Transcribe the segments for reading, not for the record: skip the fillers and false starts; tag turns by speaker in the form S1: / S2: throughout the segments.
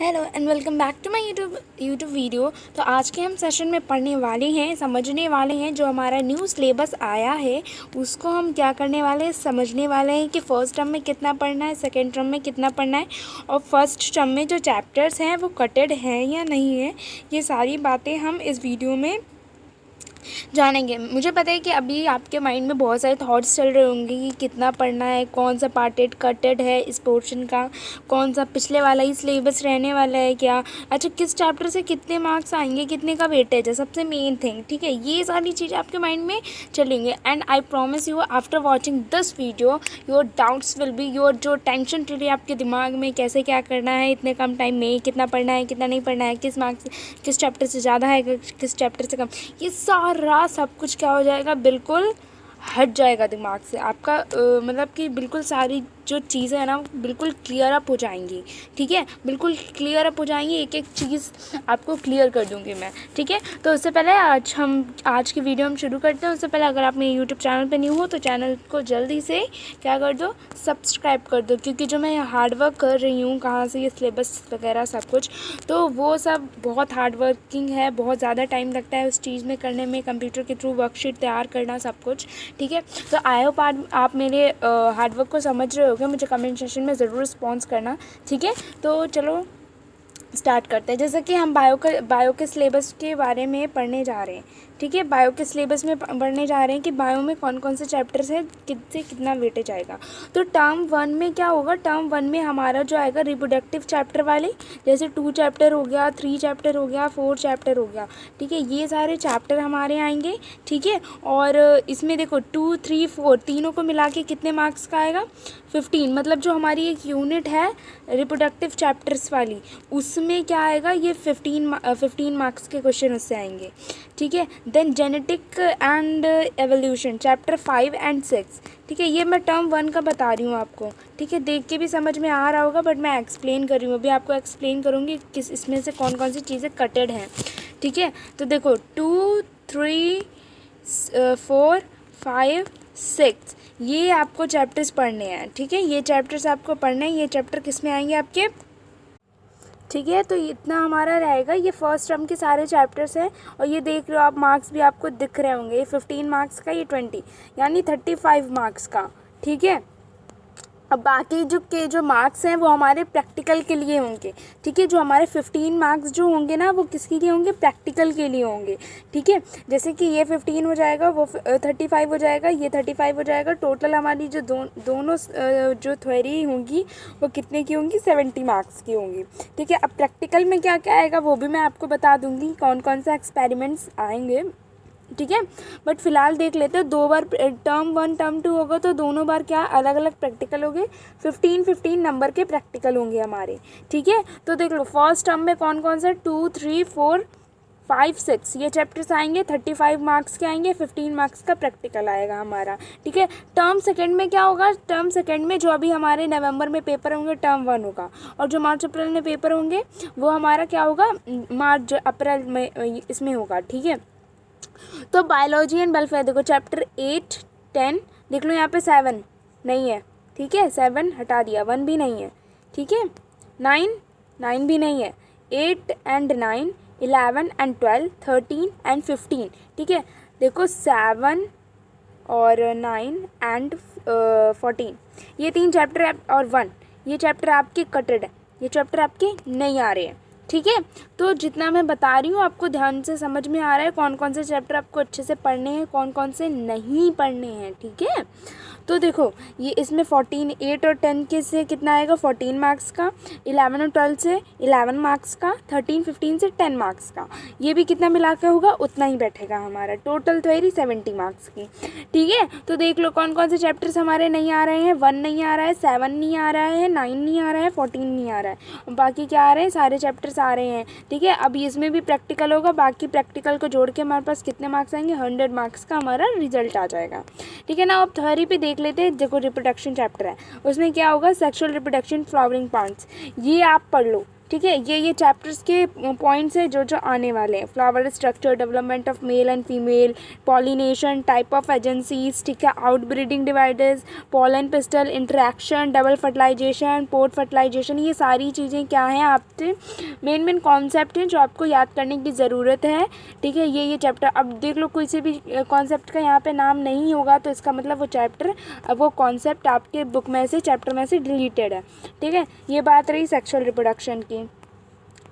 S1: Hello and welcome back to my YouTube video. तो आज के हम सेशन में पढ़ने वाले हैं, समझने वाले हैं जो हमारा न्यू सिलेबस आया है उसको हम क्या करने वाले हैं, समझने वाले हैं कि फ़र्स्ट टर्म में कितना पढ़ना है, सेकंड टर्म में कितना पढ़ना है और फर्स्ट टर्म में जो चैप्टर्स हैं वो कटेड हैं या नहीं है। ये सारी बातें हम इस वीडियो में जानेंगे। मुझे पता है कि अभी आपके माइंड में बहुत सारे थॉट्स चल रहे होंगे कि कितना पढ़ना है, कौन सा पार्टेड कटेड है इस पोर्शन का, कौन सा पिछले वाला ही सिलेबस रहने वाला है क्या, अच्छा किस चैप्टर से कितने मार्क्स आएंगे, कितने का वेटेज है, सबसे मेन थिंग। ठीक है, ये सारी चीज़ें आपके माइंड में चलेंगे and I promise you after watching this video your doubts will be, your जो टेंशन चल रही है आपके दिमाग में कैसे क्या करना है, इतने कम टाइम में कितना पढ़ना है, कितना नहीं पढ़ना है, किस मार्क्स किस चैप्टर से ज़्यादा है, किस चैप्टर से कम, ये सारा सब कुछ क्या हो जाएगा, बिल्कुल हट जाएगा दिमाग से आपका। मतलब कि बिल्कुल सारी जो चीज़ें हैं ना बिल्कुल क्लियर अप हो जाएंगी। ठीक है, बिल्कुल क्लियर अप हो जाएंगी, एक एक चीज़ आपको क्लियर कर दूंगी मैं। ठीक है, तो उससे पहले आज की वीडियो हम शुरू करते हैं। उससे पहले अगर आप मेरे यूट्यूब चैनल पे न्यू हो तो चैनल को जल्दी से क्या कर दो, सब्सक्राइब कर दो, क्योंकि जो मैं हार्ड वर्क कर रही हूँ कहाँ से, ये सिलेबस वगैरह सब कुछ, तो वो सब बहुत हार्ड वर्किंग है, बहुत ज़्यादा टाइम लगता है उस चीज़ में करने में, कंप्यूटर के थ्रू वर्कशीट तैयार करना सब कुछ। ठीक है, तो आई होप आप मेरे हार्डवर्क को समझ रहे होगे। मुझे कमेंट सेक्शन में ज़रूर रिस्पॉन्स करना। ठीक है, तो चलो स्टार्ट करते हैं। जैसे कि हम बायो के सिलेबस के बारे में पढ़ने जा रहे हैं। ठीक है, बायो के सिलेबस में पढ़ने जा रहे हैं कि बायो में कौन कौन से चैप्टर्स हैं, कितने कितना वेटेज आएगा। तो टर्म 1 में क्या होगा, टर्म 1 में हमारा जो आएगा रिप्रोडक्टिव चैप्टर वाले, जैसे 2 चैप्टर हो गया, 3 चैप्टर हो गया, 4 चैप्टर हो गया। ठीक है, ये सारे चैप्टर हमारे आएंगे। ठीक है, और इसमें देखो 2, 3, 4 तीनों को मिला के कितने मार्क्स का आएगा, 15। मतलब जो हमारी एक यूनिट है रिप्रोडक्टिव चैप्टर्स वाली, उसमें क्या आएगा, ये 15 मार्क्स के क्वेश्चन उससे आएंगे। ठीक है, then genetic and evolution chapter 5 and 6। ठीक है, ये मैं टर्म 1 का बता रही हूँ आपको। ठीक है, देख के भी समझ में आ रहा होगा, बट मैं एक्सप्लेन कर रही हूँ, अभी आपको एक्सप्लेन करूँगी किस इसमें से कौन कौन सी चीज़ें कटेड हैं। ठीक है, तो देखो 2, 3, 4, 5, 6 ये आपको चैप्टर्स पढ़ने हैं। ठीक है, ये चैप्टर्स आपको पढ़ने हैं। ये चैप्टर किस में आएंगे आपके। ठीक है, तो इतना हमारा रहेगा। ये फर्स्ट टर्म के सारे चैप्टर्स हैं और ये देख रहे हो आप, मार्क्स भी आपको दिख रहे होंगे। ये 15 मार्क्स का, ये 20 यानी 35 मार्क्स का। ठीक है, अब बाकी जो मार्क्स हैं वो हमारे प्रैक्टिकल के लिए होंगे। ठीक है, जो हमारे 15 मार्क्स जो होंगे ना वो किसके लिए होंगे, प्रैक्टिकल के लिए होंगे। ठीक है, जैसे कि ये 15 हो जाएगा, वो 35 हो जाएगा, ये 35 हो जाएगा। टोटल हमारी जो दोनों जो थ्योरी होंगी वो कितने की होंगी, 70 मार्क्स की होंगी। ठीक है, अब प्रैक्टिकल में क्या क्या आएगा वो भी मैं आपको बता दूँगी, कौन कौन सा एक्सपेरिमेंट्स आएंगे। ठीक है, बट फिलहाल देख लेते हैं। 2 बार टर्म 1 टर्म 2 होगा तो दोनों बार क्या अलग अलग प्रैक्टिकल होंगे, 15 नंबर के प्रैक्टिकल होंगे हमारे। ठीक है, तो देख लो फर्स्ट टर्म में कौन कौन सा, 2, 3, 4, 5, 6 ये चैप्टर्स आएंगे, 35 मार्क्स के आएंगे, 15 मार्क्स का प्रैक्टिकल आएगा हमारा। ठीक है, टर्म सेकंड में क्या होगा, टर्म सेकंड में जो अभी हमारे नवंबर में पेपर होंगे टर्म 1 होगा, और जो मार्च अप्रैल में पेपर होंगे वो हमारा क्या होगा, मार्च अप्रैल में इसमें होगा। ठीक है, तो बायोलॉजी एंड वेलफेयर देखो चैप्टर 8, 10 देख लो, यहाँ पे 7 नहीं है। ठीक है, 7 हटा दिया, 1 भी नहीं है। ठीक है, 9 भी नहीं है, 8 एंड 9, 11 एंड 12, 13 एंड 15। ठीक है, देखो 7 और 9 एंड 14 ये 3 चैप्टर और 1 ये चैप्टर आपके कटेड है, ये चैप्टर आपके नहीं आ रहे हैं। ठीक है, तो जितना मैं बता रही हूँ आपको ध्यान से समझ में आ रहा है कौन कौन से चैप्टर आपको अच्छे से पढ़ने हैं, कौन कौन से नहीं पढ़ने हैं। ठीक है, तो देखो ये इसमें 14, 8 और 10 के से कितना आएगा, 14 मार्क्स का, 11 और 12 से 11 मार्क्स का, 13, 15 से 10 मार्क्स का, ये भी कितना मिला के होगा उतना ही बैठेगा हमारा। टोटल थ्योरी 70 मार्क्स की। ठीक है, तो देख लो कौन कौन से चैप्टर्स हमारे नहीं आ रहे हैं, 1 नहीं आ रहा है, 7 नहीं आ रहा है, 9 नहीं आ रहा है, 14 नहीं आ रहा है, बाकी क्या आ रहे हैं, सारे चैप्टर्स आ रहे हैं। ठीक है, अब इसमें भी प्रैक्टिकल होगा, बाकी प्रैक्टिकल को जोड़ के हमारे पास कितने मार्क्स आएंगे, 100 मार्क्स का हमारा रिजल्ट आ जाएगा। ठीक है ना, अब थ्योरी पे देख लेते हैं। देखो रिप्रोडक्शन चैप्टर है, उसमें क्या होगा, सेक्सुअल रिप्रोडक्शन, फ्लावरिंग प्लांट्स, ये आप पढ़ लो। ठीक है। ये चैप्टर्स के पॉइंट्स हैं जो आने वाले हैं। Flower structure, development of male and female, pollination, type of agencies, ठीक है, outbreeding devices, pollen pistil, interaction, double fertilization, post fertilization, ये सारी चीज़ें क्या हैं आपके मेन कॉन्सेप्ट हैं जो आपको याद करने की ज़रूरत है। ठीक है, ये चैप्टर अब देख लो, कोई से भी कॉन्सेप्ट का यहाँ पे नाम नहीं होगा तो इसका मतलब वो चैप्टर, वो कॉन्सेप्ट आपके बुक में से, चैप्टर में से डिलीटेड है। ठीक है, ये बात रही सेक्सुअल रिप्रोडक्शन की।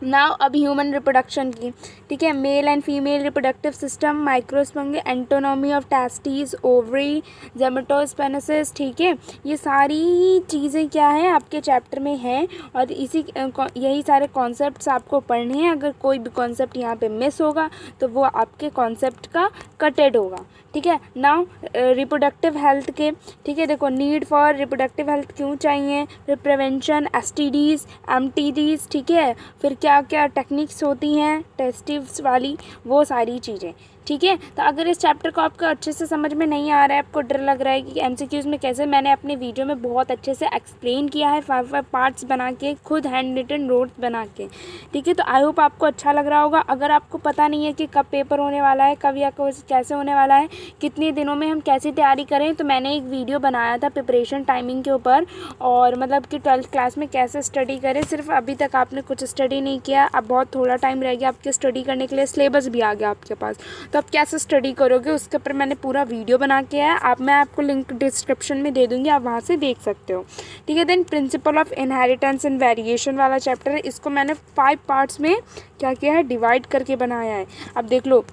S1: नाउ अब ह्यूमन रिप्रोडक्शन की। ठीक है, male and female reproductive system, microsporangium, anatomy of testis, ovary, gametogenesis. ठीक है, ये सारी चीज़ें क्या हैं आपके चैप्टर में हैं और यही सारे कॉन्सेप्ट्स आपको पढ़ने हैं। अगर कोई भी कॉन्सेप्ट यहाँ पे मिस होगा तो वो आपके कॉन्सेप्ट का कटेड होगा। ठीक है, नाउ रिप्रोडक्टिव हेल्थ के। ठीक है, देखो नीड फॉर रिप्रोडक्टिव हेल्थ क्यों चाहिए, फिर प्रिवेंशन, एसटीडीज़, एमटीडीज़। ठीक है, फिर क्या क्या टेक्निक्स होती हैं टेस्टिव्स वाली, वो सारी चीज़ें। ठीक है, तो अगर इस चैप्टर को आपको अच्छे से समझ में नहीं आ रहा है, आपको डर लग रहा है कि एमसीक्यूज़ में कैसे, मैंने अपने वीडियो में बहुत अच्छे से एक्सप्लेन किया है 5 पार्ट्स बना के, खुद हैंड रिटन नोट्स बना के। ठीक है, तो आई होप आपको अच्छा लग रहा होगा। अगर आपको पता नहीं है कि कब पेपर होने वाला है, कब या कैसे होने वाला है, कितने दिनों में हम कैसी तैयारी करें, तो मैंने एक वीडियो बनाया था प्रिपरेशन टाइमिंग के ऊपर, और मतलब कि 12th क्लास में कैसे स्टडी करें। सिर्फ अभी तक आपने कुछ स्टडी नहीं किया, अब बहुत थोड़ा टाइम रह गया आपके स्टडी करने के लिए, सिलेबस भी आ गया आपके पास, तो आप कैसे स्टडी करोगे उसके ऊपर मैंने पूरा वीडियो बना के है। मैं आपको लिंक डिस्क्रिप्शन में दे दूँगी, आप वहाँ से देख सकते हो। ठीक है, then principle of inheritance and variation वाला चैप्टर है, इसको मैंने 5 पार्ट्स में क्या किया है, डिवाइड करके बनाया है। अब देख लो,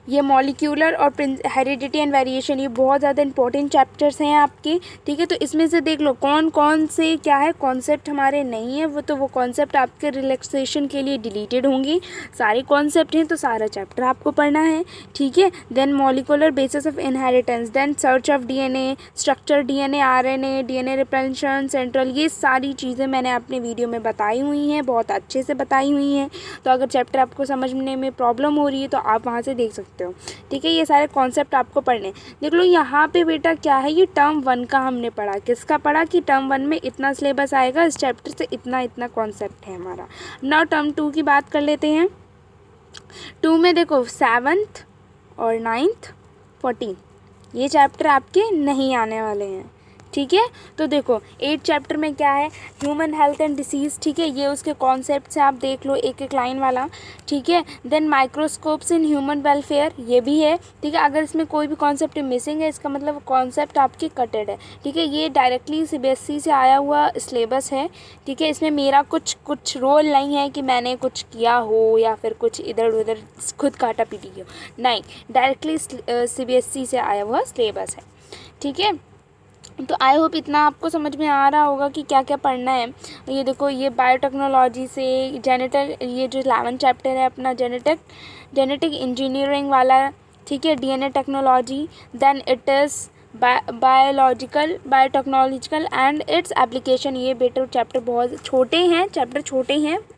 S1: ये मॉलिक्यूलर और हेरिडिटी एंड वेरिएशन, ये बहुत ज़्यादा इंपॉर्टेंट चैप्टर्स हैं आपके। ठीक है, तो इसमें से देख लो कौन कौन से क्या है कॉन्सेप्ट हमारे नहीं है, वो कॉन्सेप्ट आपके रिलैक्सेशन के लिए डिलीटेड होंगी। सारे कॉन्सेप्ट हैं तो सारा चैप्टर आपको पढ़ना है। ठीक है, then molecular basis of inheritance, then search of DNA, structure DNA, RNA, DNA representation, central, ये सारी चीज़ें मैंने अपने वीडियो में बताई हुई हैं, बहुत अच्छे से बताई हुई हैं। तो अगर चैप्टर आपको समझने में प्रॉब्लम हो रही है तो आप वहाँ से देख सकते हो। ठीक है, ये सारे कॉन्सेप्ट आपको पढ़ने। देख लो यहाँ पे बेटा क्या है, ये टर्म 1 का हमने पढ़ा। किसका पढ़ा कि टर्म 1 में इतना सिलेबस आएगा, इस चैप्टर से इतना इतना कॉन्सेप्ट है हमारा। नाउ टर्म 2 की बात कर लेते हैं। 2 में देखो 7th और 9th 14 ये चैप्टर आपके नहीं आने वाले हैं। ठीक है, तो देखो 8 चैप्टर में क्या है, ह्यूमन हेल्थ एंड डिसीज़। ठीक है, ये उसके कॉन्सेप्ट से आप देख लो एक एक लाइन वाला। ठीक है, then microscopes in human welfare, ये भी है। ठीक है, अगर इसमें कोई भी कॉन्सेप्ट मिसिंग है इसका मतलब कॉन्सेप्ट आपके कटेड है। ठीक है, ये डायरेक्टली सीबीएसई से आया हुआ सिलेबस है। ठीक है, इसमें मेरा कुछ रोल नहीं है कि मैंने कुछ किया हो या फिर कुछ इधर उधर खुद काटा पीटी हो, नहीं, डायरेक्टली सीबीएसई से आया हुआ सिलेबस है। ठीक है, तो आई होप इतना आपको समझ में आ रहा होगा कि क्या क्या पढ़ना है। ये देखो, ये बायोटेक्नोलॉजी से जेनेटिक, ये जो 11 चैप्टर है अपना जेनेटिक इंजीनियरिंग वाला। ठीक है, DNA technology, then it is biotechnological and its application. ये बेटर चैप्टर बहुत छोटे हैं,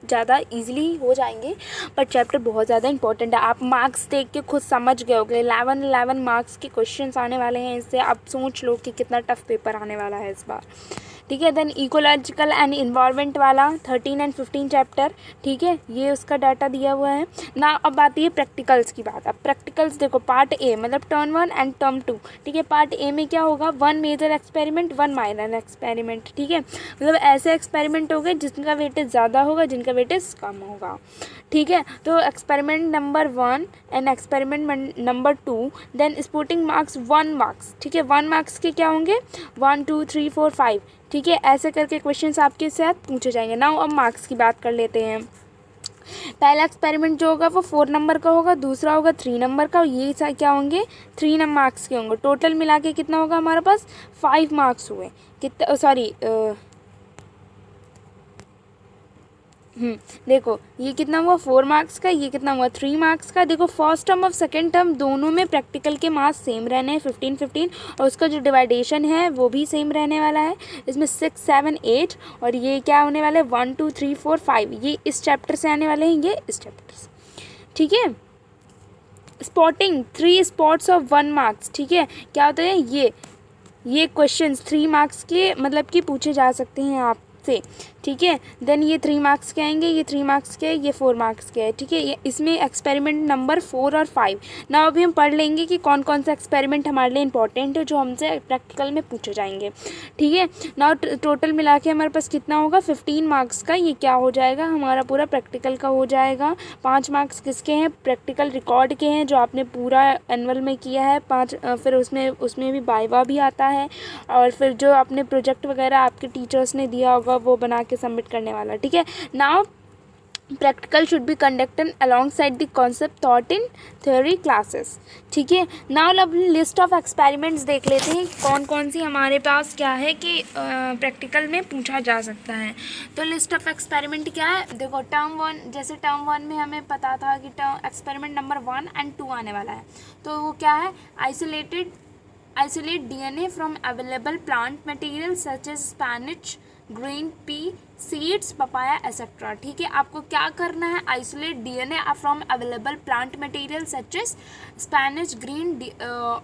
S1: ज़्यादा इजीली हो जाएंगे, पर चैप्टर बहुत ज़्यादा इंपॉर्टेंट है। आप मार्क्स देख के खुद समझ गए होगे, 11 मार्क्स के क्वेश्चंस आने वाले हैं इससे। आप सोच लो कि कितना टफ पेपर आने वाला है इस बार। ठीक है, देन इकोलॉजिकल एंड इन्वायरमेंट वाला 13 एंड 15 चैप्टर। ठीक है, ये उसका डाटा दिया हुआ है ना। अब आती है प्रैक्टिकल्स की बात। अब प्रैक्टिकल्स देखो, पार्ट ए मतलब टर्म 1 एंड टर्म 2। ठीक है, पार्ट ए में क्या होगा, 1 मेजर एक्सपेरिमेंट, 1 माइनर एक्सपेरिमेंट। ठीक है, मतलब ऐसे एक्सपेरिमेंट हो गए जिनका वेटेज ज़्यादा होगा, जिनका वेटेज कम होगा। ठीक है, तो experiment number 1 and experiment number 2, then sporting marks 1 marks. ठीक है, 1 मार्क्स के क्या होंगे, 1 2 3 4 5। ठीक है, ऐसे करके क्वेश्चंस आपके साथ पूछे जाएंगे। नाउ अब मार्क्स की बात कर लेते हैं। पहला एक्सपेरिमेंट जो होगा वो 4 नंबर का होगा, दूसरा होगा 3 नंबर का, और ये क्या होंगे 3 मार्क्स के होंगे। टोटल मिला के कितना होगा हमारे पास, 5 मार्क्स हुए। कितना, सॉरी देखो ये कितना हुआ 4 मार्क्स का, ये कितना हुआ 3 मार्क्स का। देखो फर्स्ट टर्म और सेकंड टर्म दोनों में प्रैक्टिकल के मार्क्स सेम रहने हैं, 15-15, और उसका जो डिवाइडेशन है वो भी सेम रहने वाला है। इसमें 6 7 8, और ये क्या होने वाला है 1 2 3 4 5, ये इस चैप्टर से आने वाले हैं, ये इस चैप्टर से। ठीक है, स्पॉटिंग 3 स्पॉट्स ऑफ 1 मार्क्स। ठीक है, क्या होता है, ये क्वेश्चंस 3 मार्क्स के मतलब कि पूछे जा सकते हैं आपसे। ठीक है। देन ये 3 मार्क्स के आएंगे, ये 3 मार्क्स के, ये 4 मार्क्स के है, ठीक है। ये इसमें एक्सपेरिमेंट नंबर 4 और 5। ना अभी हम पढ़ लेंगे कि कौन कौन सा एक्सपेरिमेंट हमारे लिए इंपॉर्टेंट है जो हमसे प्रैक्टिकल में पूछे जाएंगे, ठीक है ना। टोटल मिला के हमारे पास कितना होगा, 15 मार्क्स का ये क्या हो जाएगा, हमारा पूरा प्रैक्टिकल का हो जाएगा। 5 मार्क्स किसके हैं, प्रैक्टिकल रिकॉर्ड के हैं जो आपने पूरा एनुअल में किया है। 5 फिर उसमें भी वाइवा भी आता है, और फिर जो आपने प्रोजेक्ट वगैरह आपके टीचर्स ने दिया होगा वो बना के सबमिट करने वाला, ठीक है। Now practical should be conducted along side the concept thought in theory classes, ठीक है। नाउ अब लिस्ट ऑफ एक्सपेरिमेंट्स देख लेते हैं कौन कौन सी हमारे पास क्या है कि प्रैक्टिकल में पूछा जा सकता है। तो लिस्ट ऑफ एक्सपेरिमेंट क्या है, देखो टर्म 1, जैसे टर्म 1 में हमें पता था कि एक्सपेरिमेंट नंबर 1 एंड 2 आने वाला है। तो वो क्या है, isolate DNA from available plant materials such as spinach, green pea, seeds, papaya, etc. ठीक है, आपको क्या करना है, isolate DNA from available plant materials such as spinach, green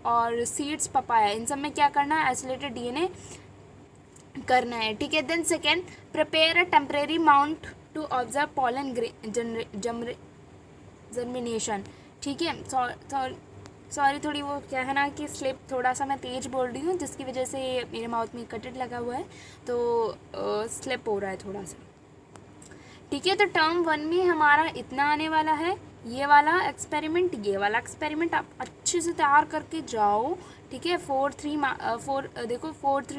S1: और seeds, papaya, इन सब में क्या करना है, isolated DNA करना है, ठीक है। Then second, prepare a temporary mount to observe pollen germination, ठीक है। सॉरी थोड़ी वो क्या है ना कि स्लिप, थोड़ा सा मैं तेज़ बोल रही हूँ जिसकी वजह से मेरे माउथ में कटेड लगा हुआ है, तो स्लिप हो रहा है थोड़ा सा, ठीक है। तो टर्म 1 में हमारा इतना आने वाला है, ये वाला एक्सपेरिमेंट आप अच्छे से तैयार करके जाओ, ठीक है। 4 3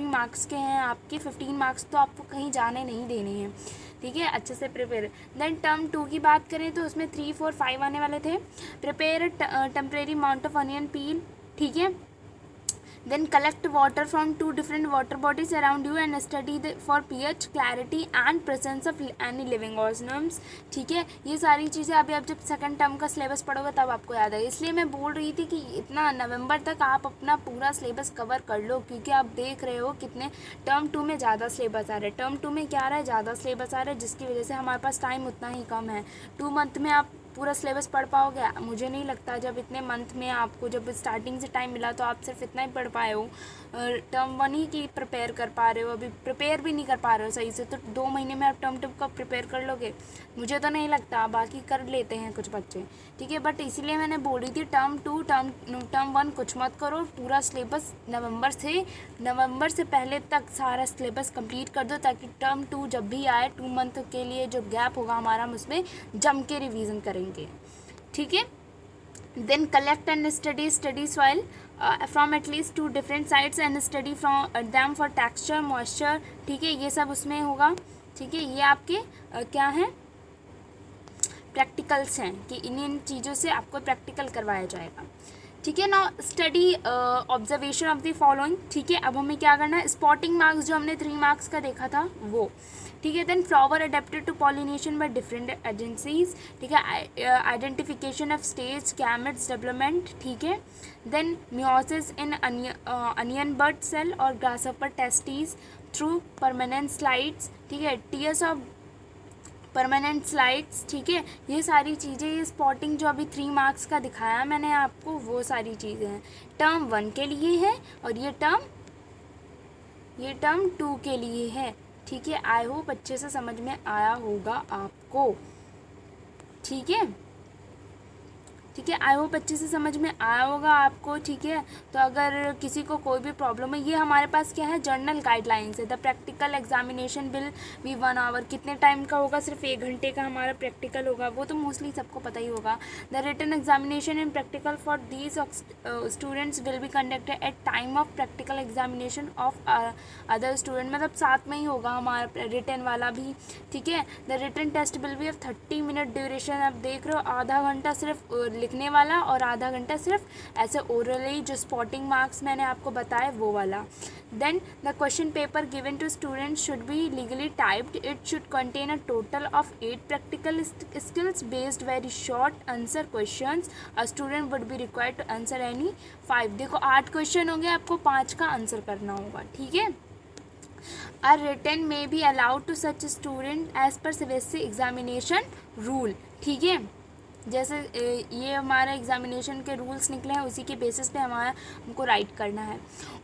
S1: मार्क्स के हैं आपके, 15 मार्क्स तो आपको कहीं जाने नहीं देने हैं, ठीक है, अच्छे से प्रिपेयर। देन टर्म 2 की बात करें तो उसमें 3 4 5 आने वाले थे। Prepare temporary amount of onion पील, ठीक है। Then collect water from 2 different water bodies around you and study for pH, clarity and presence of any living organisms, ठीक है। ये सारी चीज़ें अभी आप जब सेकंड टर्म का सिलेबस पढ़ोगे तब आपको याद है, इसलिए मैं बोल रही थी कि इतना नवंबर तक आप अपना पूरा सिलेबस कवर कर लो, क्योंकि आप देख रहे हो कितने टर्म 2 में ज़्यादा सिलेबस आ रहा है। टर्म 2 में क्या आ रहा है, ज़्यादा सिलेबस आ रहा है, जिसकी वजह से हमारे पास टाइम उतना ही कम है। 2 मंथ में आप पूरा सिलेबस पढ़ पाओगे, मुझे नहीं लगता। जब इतने मंथ में आपको जब स्टार्टिंग से टाइम मिला तो आप सिर्फ इतना ही पढ़ पाए हो, टर्म 1 ही की प्रिपेयर कर पा रहे हो, अभी प्रिपेयर भी नहीं कर पा रहे हो सही से। तो 2 महीने में आप टर्म 2 का प्रिपेयर कर लोगे, मुझे तो नहीं लगता, बाकी कर लेते हैं कुछ बच्चे, ठीक है। बट इसीलिए मैंने बोली थी टर्म 1 कुछ मत करो, पूरा सिलेबस नवंबर से पहले तक सारा सिलेबस कंप्लीट कर दो, ताकि टर्म 2 जब भी आए 2 मंथ के लिए जो गैप होगा हमारा, हम उसमें जम के रिवीजन करेंगे, ठीक है। Then collect and study soil from at least 2 different sites and study from them for texture, moisture, ठीक है, ये सब उसमें होगा, ठीक है। ये आपके क्या हैं, प्रैक्टिकल्स हैं कि इन चीज़ों से आपको प्रैक्टिकल करवाया जाएगा, ठीक है ना। Study observation of the following, ठीक है। अब हमें क्या करना है, स्पॉटिंग मार्क्स जो हमने 3 मार्क्स का देखा था वो, ठीक है। Then flower adapted to pollination by different agencies, ठीक है। Identification of stage gametes development, ठीक है। Then meiosis in onion bud cell और grasshopper testis through permanent slides, ठीक है। टीयर्स ऑफ परमानेंट स्लाइड्स, ठीक है। ये सारी चीज़ें, ये स्पॉटिंग जो अभी 3 मार्क्स का दिखाया मैंने आपको, वो सारी चीज़ें हैं टर्म 1 के लिए है, और ये टर्म 2 के लिए है, ठीक है। आई होप अच्छे से समझ में आया होगा आपको, ठीक है, ठीक है। आई होप अच्छे से समझ में आया होगा आपको, ठीक है। तो अगर किसी को कोई भी प्रॉब्लम है, ये हमारे पास क्या है, जर्नल गाइडलाइंस है। The practical examination will be 1 hour, कितने टाइम का होगा, सिर्फ 1 घंटे का हमारा प्रैक्टिकल होगा, वो तो मोस्टली सबको पता ही होगा। The written examination and practical for these students will be conducted at time of practical examination of other student, मतलब साथ में ही होगा हमारा रिटन वाला भी, ठीक है। The written test will be of 30 minute duration, आप देख रहे हो, आधा घंटा सिर्फ लिखने वाला और आधा घंटा सिर्फ ऐसे ओरली, जो स्पॉटिंग मार्क्स मैंने आपको बताया वो वाला। Then the question paper given to students should be legibly typed, it should contain a total of 8 practical skills based very short answer questions, a student would be required to answer any 5, देखो 8 question होंगे, आपको 5 का answer करना होगा, ठीक है। A written may be allowed to such student as per CBSE examination rule, ठीक है। जैसे ये हमारा एग्जामिनेशन के रूल्स निकले हैं, उसी के बेसिस पे हमको राइट करना है।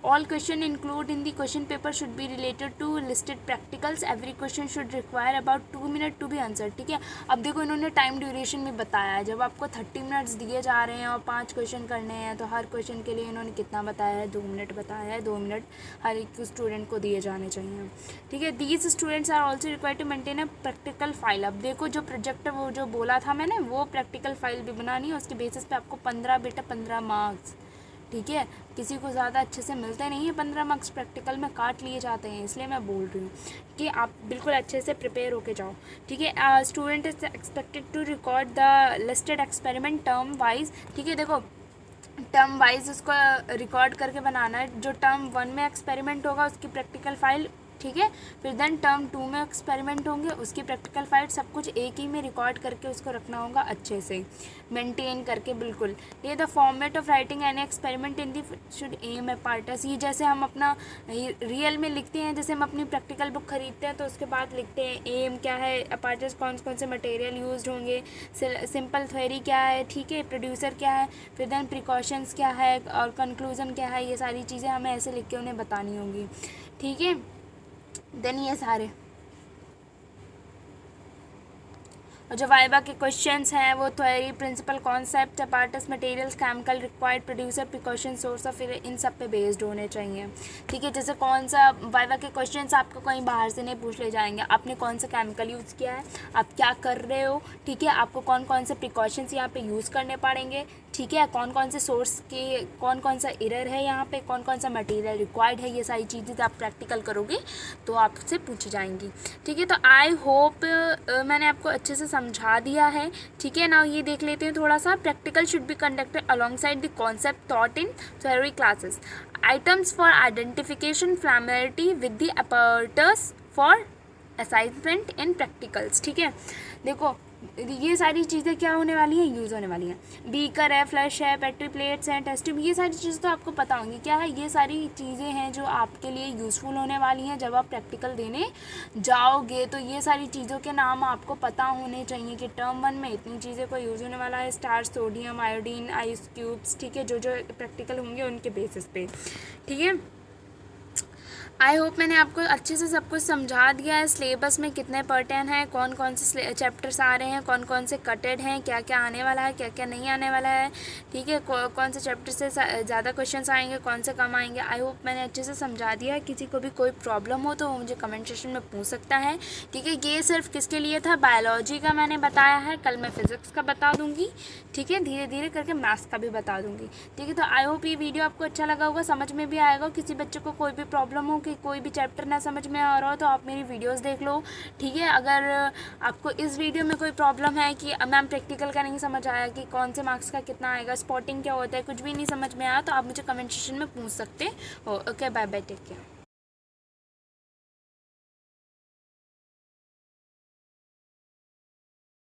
S1: All question include in the question paper should be related to listed practicals, every question should require about 2 minute to be answer. ठीक है, अब देखो इन्होंने टाइम ड्यूरेशन में बताया है, जब आपको 30 मिनट्स दिए जा रहे हैं और 5 क्वेश्चन करने हैं तो हर क्वेश्चन के लिए इन्होंने कितना बताया है, 2 मिनट बताया है। 2 मिनट हर एक स्टूडेंट को दिए जाने चाहिए। ठीक है, these students are also required to maintain a practical file. अब देखो जो प्रोजेक्ट वो जो बोला था मैंने, वो प्रैक्टिकल फाइल भी बनानी है, उसके बेसिस पे आपको 15 मार्क्स। ठीक है, किसी को ज़्यादा अच्छे से मिलते नहीं है 15 मार्क्स, प्रैक्टिकल में काट लिए जाते हैं, इसलिए मैं बोल रही हूँ कि आप बिल्कुल अच्छे से प्रिपेयर होके जाओ। ठीक है, student is expected to record the listed experiment term wise. ठीक है, देखो टर्म वाइज उसको रिकॉर्ड करके बनाना है। जो टर्म 1 में एक्सपेरिमेंट होगा उसकी प्रैक्टिकल फाइल, ठीक है, फिर देन टर्म 2 में एक्सपेरिमेंट होंगे उसकी प्रैक्टिकल फाइल, सब कुछ एक ही में रिकॉर्ड करके उसको रखना होगा अच्छे से मेंटेन करके बिल्कुल। ये the format of writing any experiment in they should aim apparatus. ये जैसे हम अपना रियल में लिखते हैं, जैसे हम अपनी प्रैक्टिकल बुक खरीदते हैं तो उसके बाद लिखते हैं एम क्या है, अपार्टस कौन कौन से मटेरियल यूज्ड होंगे, सिंपल थ्योरी क्या है, ठीक है, प्रोड्यूसर क्या है, फिर देन प्रिकॉशंस क्या है और कंक्लूजन क्या है, ये सारी चीज़ें हमें ऐसे लिख के उन्हें बतानी होंगी। ठीक है, देन ये सारे और जो वाइवा के क्वेश्चंस हैं वो theory, principle, concept, apparatus, materials, chemical, required, procedure, precaution, source of, इन सब पे बेस्ड होने चाहिए। ठीक है, जैसे कौन सा वाइवा के क्वेश्चंस आपको कहीं बाहर से नहीं पूछ ले जाएंगे, आपने कौन सा केमिकल यूज़ किया है, आप क्या कर रहे हो, ठीक है, आपको कौन कौन से प्रिकॉशंस यहाँ पे यूज़ करने पड़ेंगे, ठीक है, कौन कौन से सोर्स के कौन कौन सा एरर है यहाँ पे, कौन कौन सा मटेरियल रिक्वायर्ड है, ये सारी चीज़ें आप प्रैक्टिकल करोगे तो आपसे पूछी जाएंगी। ठीक है, तो आई होप मैंने आपको अच्छे से समझा दिया है। ठीक है, नाउ ये देख लेते हैं थोड़ा सा। Practical should be conducted alongside the concept taught in theory classes. Items for identification, familiarity with the apparatus for assignment in practicals. ठीक है, देखो ये सारी चीज़ें क्या होने वाली हैं, यूज़ होने वाली हैं। बीकर है, फ्लैश है, पेट्री प्लेट्स हैं, टेस्ट ट्यूब, ये सारी चीज़ें तो आपको पता होंगी क्या है। ये सारी चीज़ें हैं जो आपके लिए यूज़फुल होने वाली हैं जब आप प्रैक्टिकल देने जाओगे। तो ये सारी चीज़ों के नाम आपको पता होने चाहिए कि टर्म 1 में इतनी चीज़ें को यूज़ होने वाला है, star, sodium, iodine, ice cubes. ठीक है, जो जो प्रैक्टिकल होंगे उनके बेसिस पे। ठीक है, आई होप मैंने आपको अच्छे से सब कुछ समझा दिया है। सिलेबस में कितने पर्टन हैं, कौन कौन से चैप्टर्स आ रहे हैं, कौन कौन से कटेड हैं, क्या क्या आने वाला है, क्या क्या नहीं आने वाला है। ठीक है, कौन से चैप्टर से ज़्यादा क्वेश्चंस आएंगे, कौन से कम आएंगे। आई होप मैंने अच्छे से समझा दिया है। किसी को भी कोई प्रॉब्लम हो तो वो मुझे कमेंट सेक्शन में पूछ सकता है। ठीक है, ये सिर्फ किसके लिए था, बायोलॉजी का मैंने बताया है, कल मैं फिज़िक्स का बता दूँगी। ठीक है, धीरे धीरे करके मैथ्स का भी बता दूँगी। ठीक है, तो आई होप ये वीडियो आपको अच्छा लगा होगा, समझ में भी आएगा। किसी बच्चे को कोई भी प्रॉब्लम हो कि कोई भी चैप्टर ना समझ में आ रहा हो तो आप मेरी वीडियोस देख लो। ठीक है, अगर आपको इस वीडियो में कोई प्रॉब्लम है कि मैम प्रैक्टिकल का नहीं समझ आया कि कौन से मार्क्स का कितना आएगा, स्पॉटिंग क्या होता है, कुछ भी नहीं समझ में आया तो आप मुझे कमेंट सेक्शन में पूछ सकते हो। Okay, bye bye, take care.